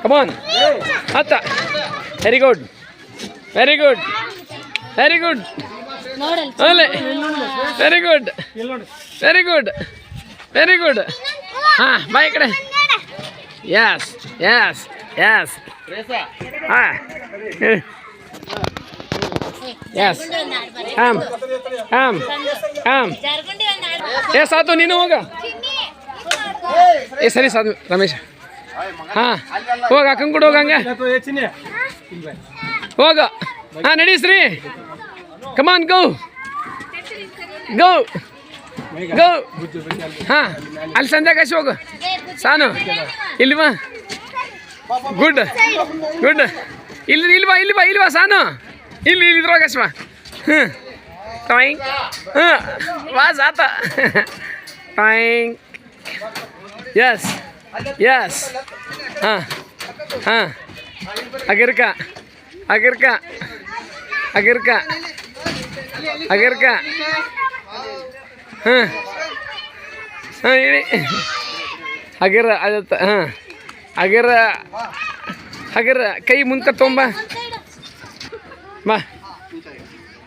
ಕಮಾನ್ ಹತ್ತ very good very good very good very good very good very good ಹಾಂ ಬಾ ಈ ಕಡೆ ಯಸ್ ಯಸ್ ಯಸ್ ಹಾಂ ಯಸ್ ಕಾಮ್ ಕಾಮ್ ಕಾಮ್ ಏ ಸಾತು ನೀನು ಹೋಗ ಏ ಸರಿ ಸಾಧು ರಮೇಶ್ ಹಾಂ ಹೋಗ ಅಕ್ಕಂಗೆ ಕೂಡ ಹೋಗಂಗೆ ಹೋಗ ಹಾಂ ನಡೀಸ್ರಿ ಕಮಾನ್ ಗೋ ಗೋ ಗೋ ಹಾಂ ಅಲ್ಲಿ ಸಂಧ್ಯಾಕಾಶಿ ಹೋಗು ಸಾನು ಇಲ್ಲಿ ಬಾ ಗುಡ್ ಗುಡ್ ಇಲ್ಲಿ ಬಾ ಸಾನು ಇಲ್ಲಿ ಇದ್ರೊಳಗೆ ಬಾ ಹ್ಞೂ ಟಾಯಿಂಗ್ ಹಾಂ ವಾ ಸಾತ ಟಾಯಿಂಗ್ ಯಸ್ ಯಸ್ ಹಾಂ ಹಾಂ ಅಗಿರ್ಕ ಅಗಿರ್ಕ ಅಗಿರ್ಕ ಅಗಿರ್ಕ ಹಾಂ ಹಾಂ ಹೇಳಿ ಅಗಿರ ಅದತ್ತ ಹಾಂ ಅಗಿರ ಅಗಿರ ಕೈ ಮುಂದ್ಕ ತೊಂಬ ಬಾ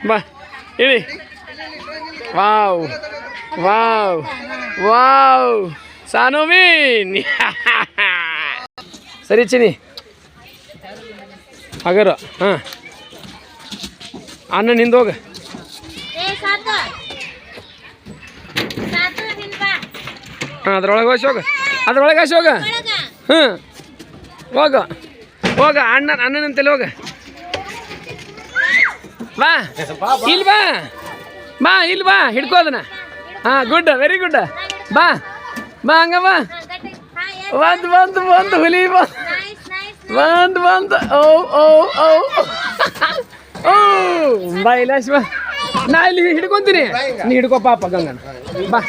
ಬಾ ಹೇಳಿ ವಾವ್ ವಾವ್ ವಾವ್ ಸಾನೋಮೀನ್ ಸರಿ ಚಿನಿ ಅಗರ ಹಾಂ ಅಣ್ಣ ನಿಂದೋಗ ಹಾಂ ಅದ್ರೊಳಗೆ ಹೋಗ ಅದ್ರೊಳಗೆ ಹೋಗ ಹ್ಞೂ ಹೋಗ ಹೋಗ ಅಣ್ಣನಂತಲ್ಲಿ ಹೋಗ ಬಾ ಇಲ್ಲಿ ಬಾ ಬಾ ಇಲ್ಲಿ ಬಾ ಹಿಡ್ಕೋ ಅದನ್ನ ಹಾಂ ಗುಡ್ ವೆರಿ ಗುಡ್ ಬಾ ಬಾ ಹಂಗ ಬಾ ಒಂದು ಹುಲಿ ಒಂದು ಓ ಓ ಓ ಓ ಬಾ ಇಲಾಶ್ ಬಾ ನಾ ಇಲ್ಲಿ ಹಿಡ್ಕೊಂತೀನಿ ನೀ ಹಿಡ್ಕೋ ಪಾಪ ಗಂಗನ ಬಾ